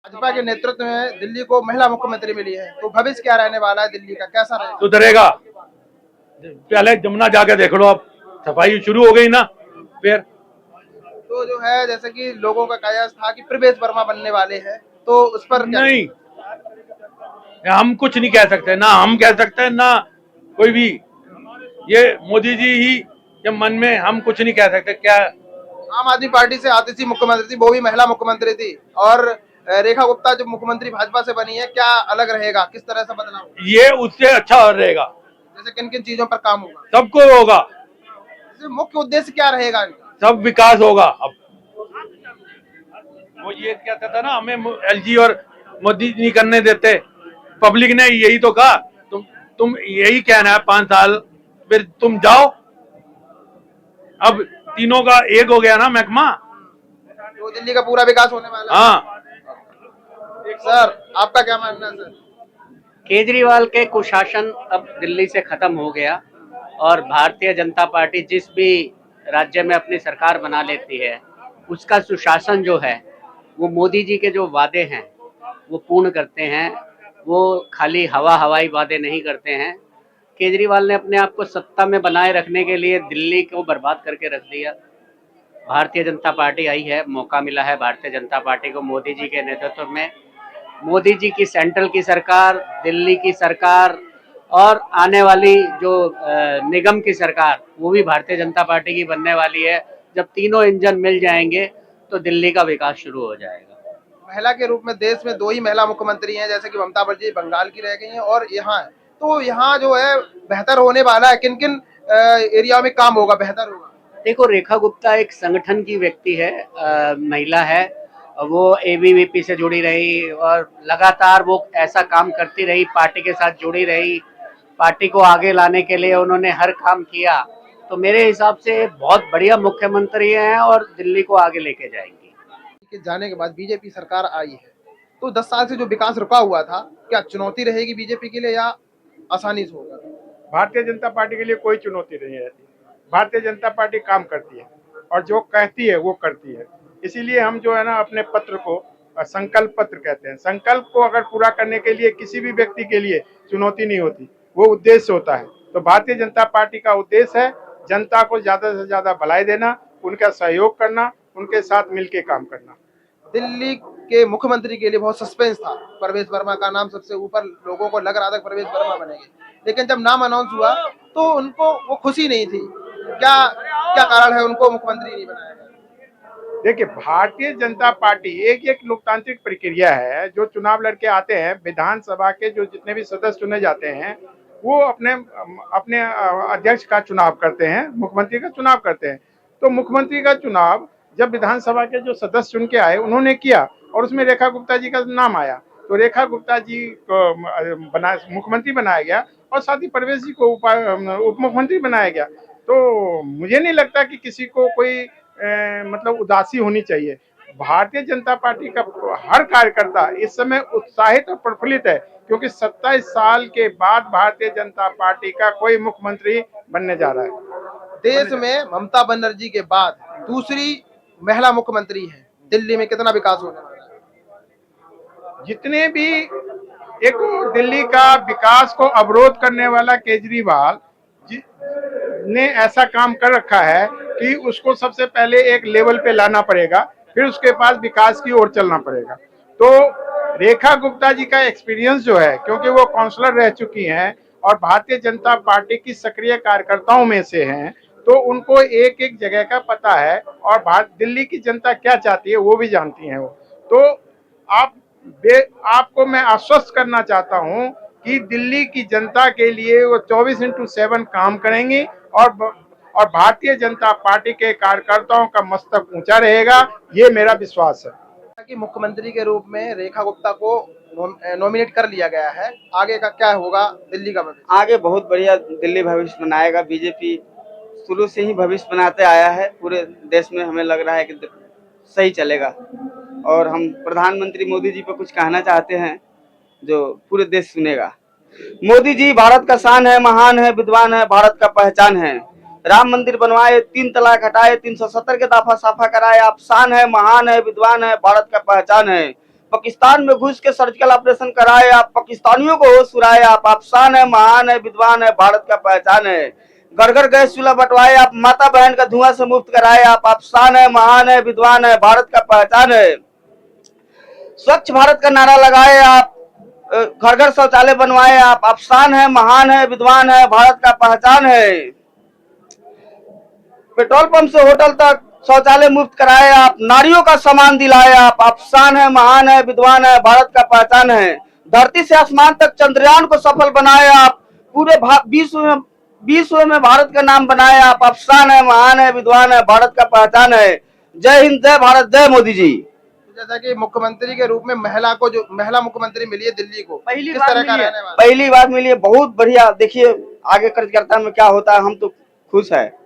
भाजपा के नेतृत्व में दिल्ली को महिला मुख्यमंत्री मिली है, तो भविष्य क्या रहने वाला है दिल्ली का, कैसा रहेगा? सुधरेगा। पहले जमुना जाके देख लो, अब सफाई शुरू हो गई ना। फिर तो जो है जैसे कि लोगों का कयास था कि प्रवेश वर्मा बनने वाले हैं, तो उस पर क्या? नहीं, हम कुछ नहीं कह सकते, ना हम कह सकते ना कोई भी। ये मोदी जी ही जब मन में, हम कुछ नहीं कह सकते। क्या आम आदमी पार्टी से आती थी मुख्यमंत्री थी, वो भी महिला मुख्यमंत्री थी, और रेखा गुप्ता जो मुख्यमंत्री भाजपा से बनी है, क्या अलग रहेगा, किस तरह से बदलाव, ये उससे अच्छा रहेगा? जैसे किन किन चीजों पर काम होगा, सबको होगा, जैसे मुख्य उद्देश्य क्या रहेगा इनका? सब विकास होगा। अब वो ये कहता था ना, हमें एलजी और मोदी नहीं करने देते, पब्लिक ने यही तो कहा। तुम यही कहना है 5 साल, फिर तुम जाओ। अब तीनों का एक हो गया ना महकमा। तो दिल्ली का पूरा विकास होने वाला है। हाँ, सर आपका क्या मानना है सर? केजरीवाल के कुशासन अब दिल्ली से खत्म हो गया और भारतीय जनता पार्टी जिस भी राज्य में अपनी सरकार बना लेती है, उसका सुशासन जो है वो मोदी जी के जो वादे हैं वो पूर्ण करते हैं। वो खाली हवाई वादे नहीं करते हैं। केजरीवाल ने अपने आप को सत्ता में बनाए रखने के लिए दिल्ली को बर्बाद करके रख दिया। भारतीय जनता पार्टी आई है, मौका मिला है भारतीय जनता पार्टी को मोदी जी के नेतृत्व में। मोदी जी की सेंट्रल की सरकार, दिल्ली की सरकार और आने वाली जो निगम की सरकार, वो भी भारतीय जनता पार्टी की बनने वाली है। जब तीनों इंजन मिल जाएंगे तो दिल्ली का विकास शुरू हो जाएगा। महिला के रूप में देश में 2 ही महिला मुख्यमंत्री हैं, जैसे कि ममता बनर्जी बंगाल की रह गई हैं और यहाँ है, तो यहाँ जो है बेहतर होने वाला है, किन किन एरिया में काम होगा, बेहतर होगा? देखो, रेखा गुप्ता एक संगठन की व्यक्ति है, महिला है। वो एबीवीपी से जुड़ी रही और लगातार वो ऐसा काम करती रही, पार्टी के साथ जुड़ी रही, पार्टी को आगे लाने के लिए उन्होंने हर काम किया। तो मेरे हिसाब से बहुत बढ़िया मुख्यमंत्री हैं और दिल्ली को आगे लेके जाएंगी। कि जाने के बाद बीजेपी सरकार आई है, तो 10 साल से जो विकास रुका हुआ था, क्या चुनौती रहेगी बीजेपी के लिए या आसानी से होगा? भारतीय जनता पार्टी के लिए कोई चुनौती नहीं रहती। भारतीय जनता पार्टी काम करती है और जो कहती है वो करती है। इसीलिए हम जो है ना, अपने पत्र को संकल्प पत्र कहते हैं। संकल्प को अगर पूरा करने के लिए किसी भी व्यक्ति के लिए चुनौती नहीं होती, वो उद्देश्य होता है। तो भारतीय जनता पार्टी का उद्देश्य है जनता को ज्यादा से ज्यादा भलाई देना, उनका सहयोग करना, उनके साथ मिलकर काम करना। दिल्ली के मुख्यमंत्री के लिए बहुत सस्पेंस था, प्रवेश वर्मा का नाम सबसे ऊपर, लोगों को लग रहा था प्रवेश वर्मा बनेंगे, लेकिन जब नाम अनाउंस हुआ तो उनको वो खुशी नहीं थी। क्या क्या कारण है उनको मुख्यमंत्री नहीं बनाया गया? देखिए, भारतीय जनता पार्टी एक लोकतांत्रिक प्रक्रिया है। जो चुनाव लड़के आते हैं, विधानसभा के जो जितने भी सदस्य चुने जाते हैं, वो अपने अपने अध्यक्ष का चुनाव करते हैं, मुख्यमंत्री का चुनाव करते हैं। तो मुख्यमंत्री का चुनाव जब विधानसभा के जो सदस्य चुन के आए उन्होंने किया और उसमें रेखा गुप्ता जी का नाम आया, तो रेखा गुप्ता जी को मुख्यमंत्री बनाया गया और साथ ही प्रवेश जी को उप मुख्यमंत्री बनाया गया। तो मुझे नहीं लगता कि किसी को कोई मतलब उदासी होनी चाहिए। भारतीय जनता पार्टी का हर कार्यकर्ता इस समय उत्साहित और प्रफुल्लित है, क्योंकि 27 साल के बाद भारतीय जनता पार्टी का कोई मुख्यमंत्री बनने जा रहा है। देश में ममता बनर्जी के बाद दूसरी महिला मुख्यमंत्री है, दिल्ली में कितना विकास होने वाला है? जितने भी एक दिल्ली का विकास को अवरोध करने वाला केजरीवाल ने ऐसा काम कर रखा है कि उसको सबसे पहले एक लेवल पे लाना पड़ेगा, फिर उसके पास विकास की ओर चलना पड़ेगा। तो रेखा गुप्ता जी का एक्सपीरियंस जो है, क्योंकि वो काउंसलर रह चुकी हैं और भारतीय जनता पार्टी की सक्रिय कार्यकर्ताओं में से हैं, तो उनको एक एक जगह का पता है और दिल्ली की जनता क्या चाहती है वो भी जानती हैं वो। तो आपको मैं आश्वस्त करना चाहता हूं कि दिल्ली की जनता के लिए वो 24/7 काम करेंगे और भारतीय जनता पार्टी के कार्यकर्ताओं का मस्तक ऊंचा रहेगा, ये मेरा विश्वास है। कि मुख्यमंत्री के रूप में रेखा गुप्ता को नॉमिनेट कर लिया गया है, आगे का क्या होगा दिल्ली का भविष्य? आगे बहुत बढ़िया दिल्ली भविष्य बनाएगा। बीजेपी शुरू से ही भविष्य बनाते आया है, पूरे देश में हमें लग रहा है कि सही चलेगा। और हम प्रधानमंत्री मोदी जी पर कुछ कहना चाहते हैं जो पूरे देश सुनेगा। मोदी जी भारत का शान है, महान है, विद्वान है, भारत का पहचान है। राम मंदिर बनवाए, 3 तलाक हटाए, 370 के दफा साफा कराए। आप शान है, महान है, विद्वान है, भारत का पहचान है। पाकिस्तान में घुस के सर्जिकल ऑपरेशन कराए आप, पाकिस्तानियों को होश उड़ाए आप शान है, महान है, विद्वान है, भारत का पहचान है। घर घर गैस चूल्हा बंटवाए आप, माता बहन का धुआं से मुक्त कराए आप शान है, महान है, विद्वान है, भारत का पहचान है। स्वच्छ भारत का नारा लगाए आप, घर घर शौचालय बनवाए आप शान है, महान है, विद्वान है, भारत का पहचान है। पेट्रोल पंप से होटल तक शौचालय मुक्त कराए आप, नारियों का सम्मान दिलाए आप शान है, महान है, विद्वान है, भारत का पहचान है। धरती से आसमान तक चंद्रयान को सफल बनाए आप, पूरे विश्व में भारत का नाम बनाए आप शान है, महान है, विद्वान है, भारत का पहचान है। जय हिंद, जय भारत, जय मोदी जी। जैसा कि मुख्यमंत्री के रूप में महिला मुख्यमंत्री मिली है दिल्ली को, पहली किस बार तरह का मिली है, रहने वाला? पहली बार मिली है, बहुत बढ़िया। देखिए आगे कार्यकर्ता में क्या होता है, हम तो खुश है।